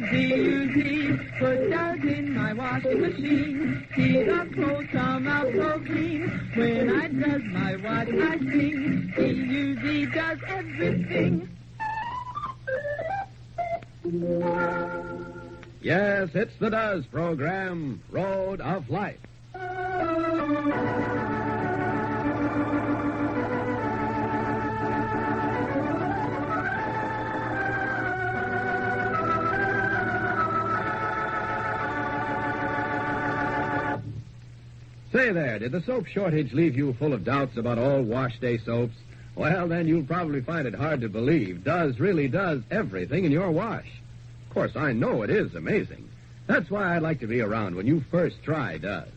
D-U-Z, put does in my washing machine. See the clothes come out so clean. When I does my wash, I sing. D-U-Z does everything. Yes, it's the Does program, Road of Life. Say there, did the soap shortage leave you full of doubts about all wash day soaps? Well, then you'll probably find it hard to believe Does really does everything in your wash. Of course, I know it is amazing. That's why I'd like to be around when you first try Does.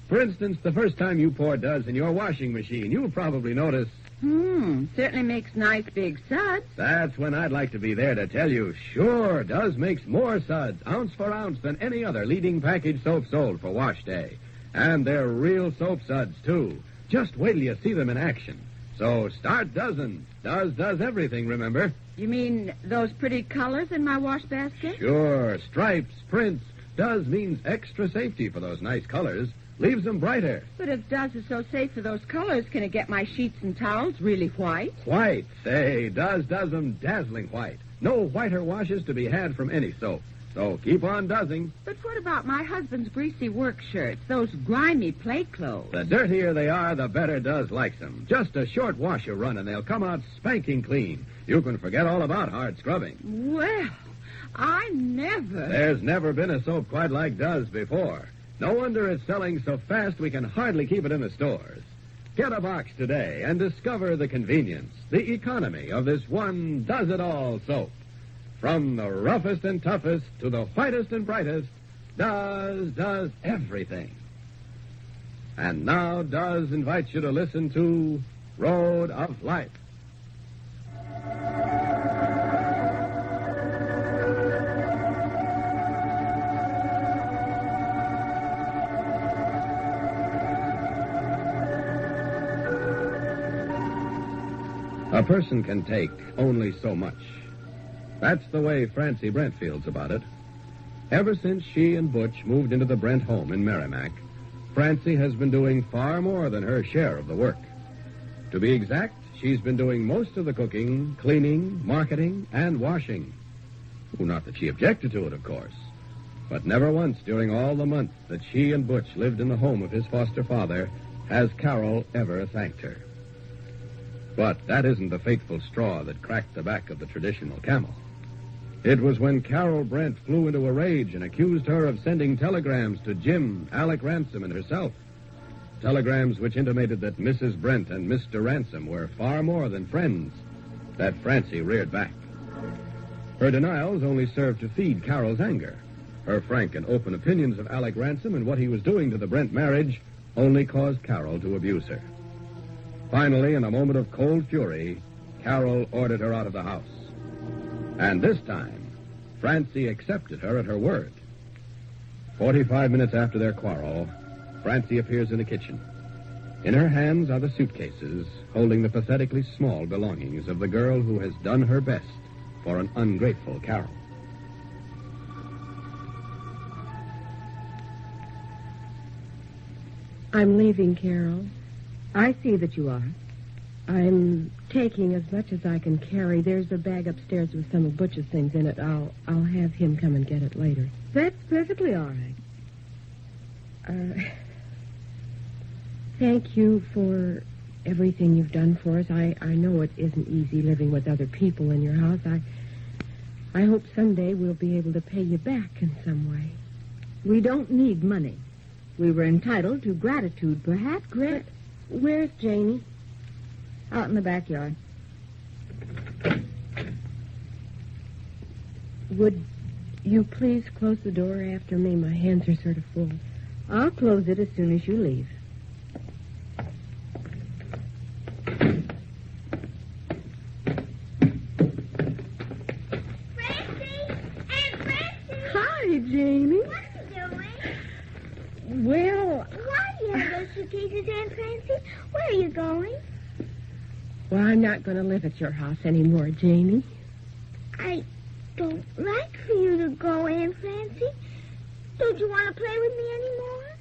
For instance, the first time you pour Does in your washing machine, you'll probably notice... Certainly makes nice big suds. That's when I'd like to be there to tell you, sure, Does makes more suds, ounce for ounce, than any other leading package soap sold for wash day. And they're real soap suds, too. Just wait till you see them in action. So start dozen. Does everything, remember? You mean those pretty colors in my wash basket? Sure. Stripes, prints. Does means extra safety for those nice colors. Leaves them brighter. But if Does is so safe for those colors, can it get my sheets and towels really white? White. Say, does them dazzling white. No whiter washes to be had from any soap. So keep on doesing. But what about my husband's greasy work shirts, those grimy play clothes? The dirtier they are, the better Does likes them. Just a short wash or run, and they'll come out spanking clean. You can forget all about hard scrubbing. Well, I never... There's never been a soap quite like Does before. No wonder it's selling so fast we can hardly keep it in the stores. Get a box today and discover the convenience, the economy of this one Does-It-All soap. From the roughest and toughest to the whitest and brightest, Does everything. And now Does invites you to listen to Road of Life. A person can take only so much. That's the way Francie Brent feels about it. Ever since she and Butch moved into the Brent home in Merrimack, Francie has been doing far more than her share of the work. To be exact, she's been doing most of the cooking, cleaning, marketing, and washing. Well, not that she objected to it, of course. But never once during all the months that she and Butch lived in the home of his foster father has Carol ever thanked her. But that isn't the fateful straw that cracked the back of the traditional camel. It was when Carol Brent flew into a rage and accused her of sending telegrams to Jim, Alec Ransom, and herself. Telegrams which intimated that Mrs. Brent and Mr. Ransom were far more than friends, that Francie reared back. Her denials only served to feed Carol's anger. Her frank and open opinions of Alec Ransom and what he was doing to the Brent marriage only caused Carol to abuse her. Finally, in a moment of cold fury, Carol ordered her out of the house. And this time, Francie accepted her at her word. 45 minutes after their quarrel, Francie appears in the kitchen. In her hands are the suitcases holding the pathetically small belongings of the girl who has done her best for an ungrateful Carol. I'm leaving, Carol. I see that you are. I'm taking as much as I can carry. There's a bag upstairs with some of Butch's things in it. I'll have him come and get it later. That's perfectly all right. Thank you for everything you've done for us. I know it isn't easy living with other people in your house. I hope someday we'll be able to pay you back in some way. We don't need money. We were entitled to gratitude, perhaps. Where's Janie? Out in the backyard. Would you please close the door after me? My hands are sort of full. I'll close it as soon as you leave. Francie! Aunt Francie! Hi, Janie. What are you doing? Well, Why do you have those suitcases, Aunt Francie? Where are you going? Well, I'm not going to live at your house anymore, Janie. I don't like for you to go, Aunt Francie. Don't you want to play with me anymore?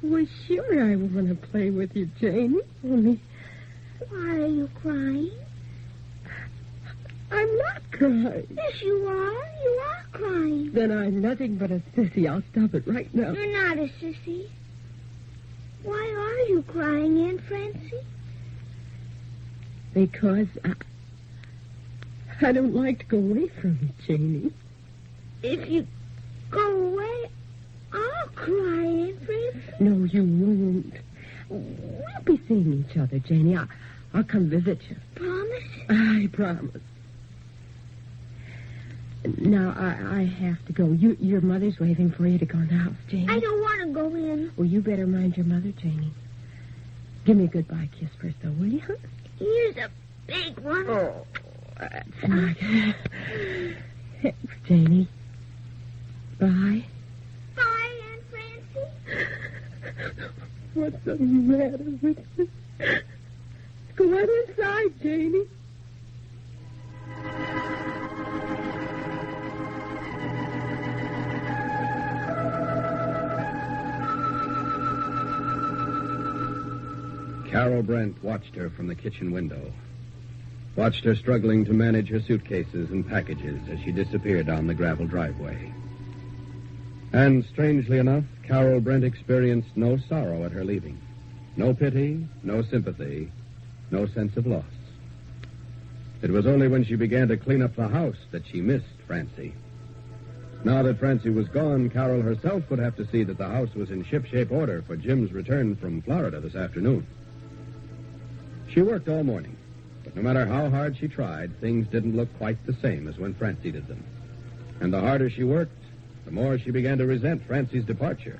Well, sure I want to play with you, Janie. Only Why are you crying? I'm not crying. Yes, you are. You are crying. Then I'm nothing but a sissy. I'll stop it right now. You're not a sissy. Why are you crying, Aunt Francie? Because I don't like to go away from you, Janie. If you go away, I'll cry, Aunt Francie. No, you won't. We'll be seeing each other, Janie. I'll come visit you. Promise? I promise. Now, I have to go. Your mother's waiting for you to go in the house, Janie. I don't want to go in. Well, you better mind your mother, Janie. Give me a goodbye kiss first, though, will you? Here's a big one. Oh, that's not... Thanks, Janie. Bye. Bye, Aunt Francie. What's the matter with you? Go on inside, Janie. Carol Brent watched her from the kitchen window. Watched her struggling to manage her suitcases and packages as she disappeared down the gravel driveway. And strangely enough, Carol Brent experienced no sorrow at her leaving. No pity, no sympathy, no sense of loss. It was only when she began to clean up the house that she missed Francie. Now that Francie was gone, Carol herself would have to see that the house was in shipshape order for Jim's return from Florida this afternoon. She worked all morning, but no matter how hard she tried, things didn't look quite the same as when Francie did them. And the harder she worked, the more she began to resent Francie's departure.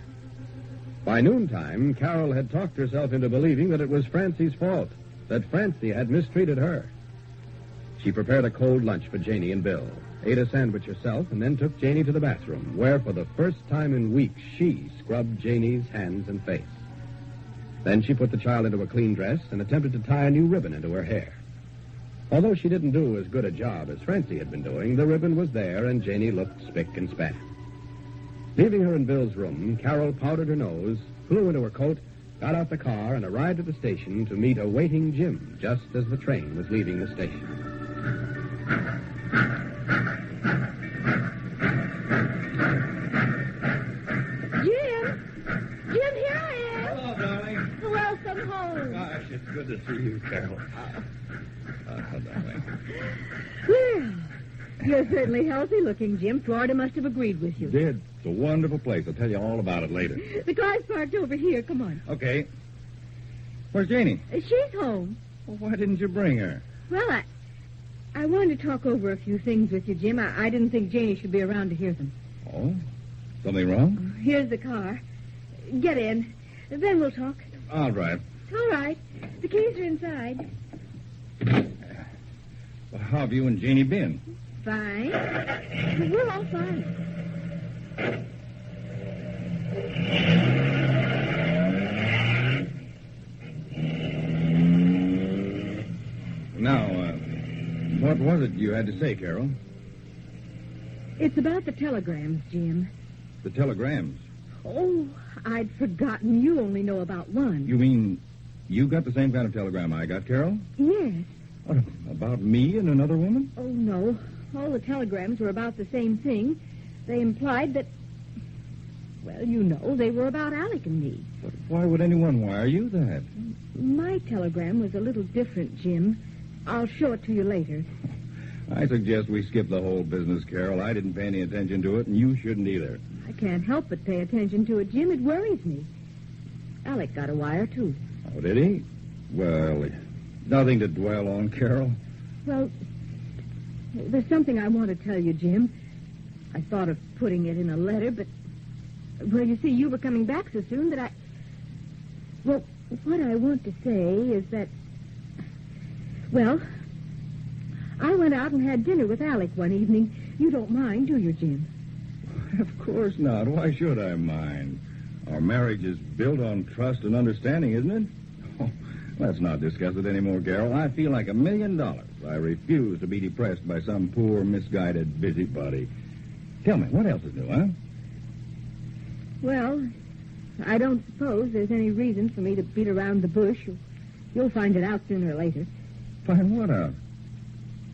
By noontime, Carol had talked herself into believing that it was Francie's fault, that Francie had mistreated her. She prepared a cold lunch for Janie and Bill, ate a sandwich herself, and then took Janie to the bathroom, where for the first time in weeks she scrubbed Janie's hands and face. Then she put the child into a clean dress and attempted to tie a new ribbon into her hair. Although she didn't do as good a job as Francie had been doing, the ribbon was there and Janie looked spick and span. Leaving her in Bill's room, Carol powdered her nose, flew into her coat, got out the car, and arrived at the station to meet a waiting Jim just as the train was leaving the station. Jim, here I am. Hello, darling. Welcome home. Gosh, it's good to see you, Carol. Darling. Well, you're certainly healthy looking, Jim. Florida must have agreed with you. Did. It's a wonderful place. I'll tell you all about it later. The car's parked over here. Come on. Okay. Where's Janie? She's home. Well, why didn't you bring her? Well, I wanted to talk over a few things with you, Jim. I didn't think Janie should be around to hear them. Oh? Something wrong? Here's the car. Get in. Then we'll talk. All right. All right. The keys are inside. Well, how have you and Janie been? Fine. We're all fine. Now, what was it you had to say, Carol? It's about the telegrams, Jim. The telegrams. Oh, I'd forgotten. You only know about one. You mean you got the same kind of telegram I got, Carol? Yes. What, about me and another woman? Oh, no. All the telegrams were about the same thing. They implied that, well, you know, they were about Alec and me. But why would anyone wire you that? My telegram was a little different, Jim. I'll show it to you later. I suggest we skip the whole business, Carol. I didn't pay any attention to it, and you shouldn't either. I can't help but pay attention to it, Jim. It worries me. Alec got a wire, too. Oh, did he? Well, nothing to dwell on, Carol. Well, there's something I want to tell you, Jim. I thought of putting it in a letter, but... Well, you see, you were coming back so soon that I... Well, what I want to say is that... Well, I went out and had dinner with Alec one evening. You don't mind, do you, Jim? Of course not. Why should I mind? Our marriage is built on trust and understanding, isn't it? Oh, Let's not discuss it anymore, Carol. I feel like $1 million. I refuse to be depressed by some poor, misguided busybody. Tell me, what else is new, huh? Well, I don't suppose there's any reason for me to beat around the bush. You'll find it out sooner or later. Find what out?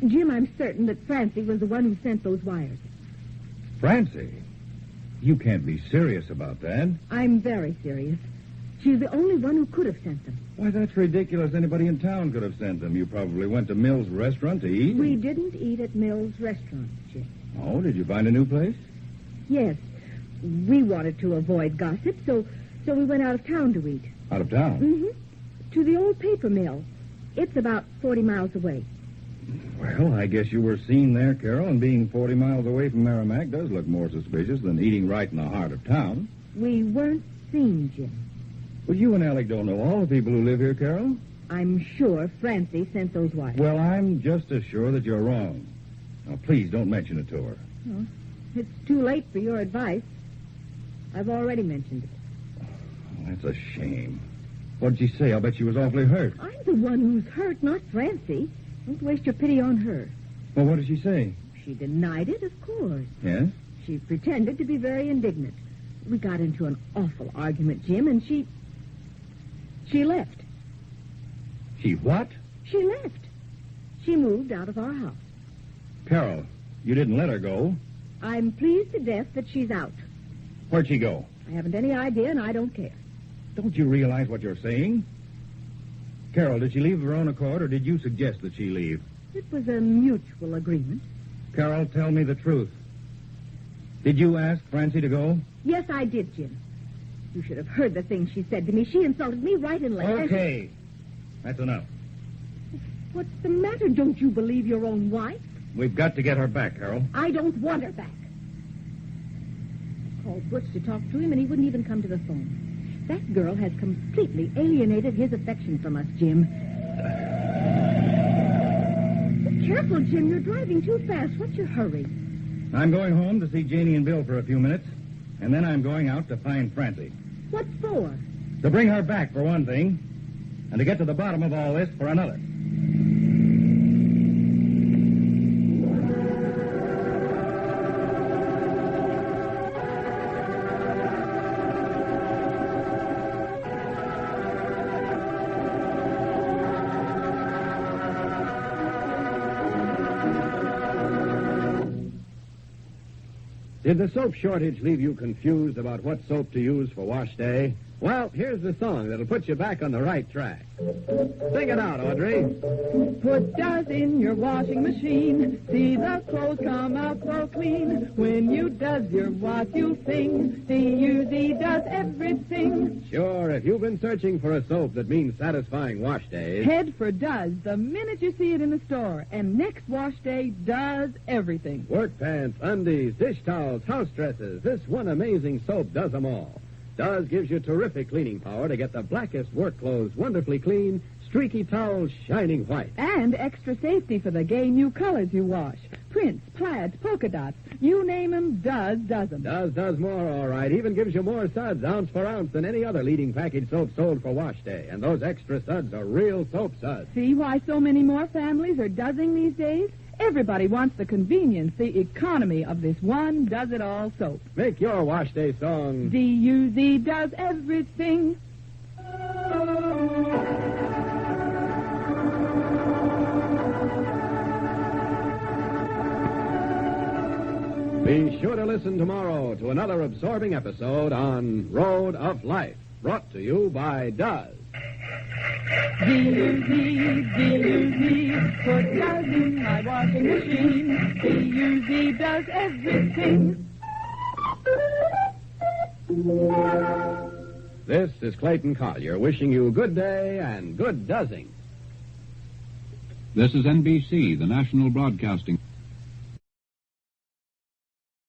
Jim, I'm certain that Francie was the one who sent those wires. Francie? You can't be serious about that. I'm very serious. She's the only one who could have sent them. Why, that's ridiculous. Anybody in town could have sent them. You probably went to Mill's restaurant to eat. We didn't eat at Mill's restaurant, Jim. Oh, did you find a new place? Yes. We wanted to avoid gossip, so we went out of town to eat. Out of town? Mm-hmm. To the old paper mill. It's about 40 miles away. Well, I guess you were seen there, Carol, and being 40 miles away from Merrimack does look more suspicious than eating right in the heart of town. We weren't seen, Jim. Well, you and Alec don't know all the people who live here, Carol. I'm sure Francie sent those wires. Well, I'm just as sure that you're wrong. Now, please don't mention it to her. Oh, it's too late for your advice. I've already mentioned it. Oh, that's a shame. What did she say? I'll bet she was awfully hurt. I'm the one who's hurt, not Francie. Don't waste your pity on her. Well, what did she say? She denied it, of course. Yes? She pretended to be very indignant. We got into an awful argument, Jim, and she left. She what? She left. She moved out of our house. Carol, you didn't let her go. I'm pleased to death that she's out. Where'd she go? I haven't any idea, and I don't care. Don't you realize what you're saying? Carol, did she leave of her own accord, or did you suggest that she leave? It was a mutual agreement. Carol, tell me the truth. Did you ask Francie to go? Yes, I did, Jim. You should have heard the things she said to me. She insulted me right and left. Okay. That's enough. What's the matter? Don't you believe your own wife? We've got to get her back, Carol. I don't want her back. I called Butch to talk to him, and he wouldn't even come to the phone. That girl has completely alienated his affection from us, Jim. Be careful, Jim. You're driving too fast. What's your hurry? I'm going home to see Janie and Bill for a few minutes, and then I'm going out to find Francie. What for? To bring her back, for one thing, and to get to the bottom of all this for another. Did the soap shortage leave you confused about what soap to use for wash day? Well, here's the song that'll put you back on the right track. Sing it out, Audrey. Put Does in your washing machine. See the clothes come out so clean. When you does your wash, you'll sing. D-U-Z does everything. Sure, if you've been searching for a soap that means satisfying wash days... Head for Does the minute you see it in the store. And next wash day does everything. Work pants, undies, dish towels, house dresses. This one amazing soap does them all. Does gives you terrific cleaning power to get the blackest work clothes wonderfully clean, streaky towels shining white. And extra safety for the gay new colors you wash. Prints, plaids, polka dots, you name 'em, Does them. Does more, all right. Even gives you more suds, ounce for ounce, than any other leading package soap sold for wash day. And those extra suds are real soap suds. See why so many more families are doesing these days? Everybody wants the convenience, the economy of this one does-it-all soap. Make your wash day song... D-U-Z does everything. Be sure to listen tomorrow to another absorbing episode on Road of Life, brought to you by Does. D-U-Z, D-U-Z, put Does in my washing machine. D-U-Z does everything. This is Clayton Collier wishing you good day and good doesing. This is NBC, the national broadcasting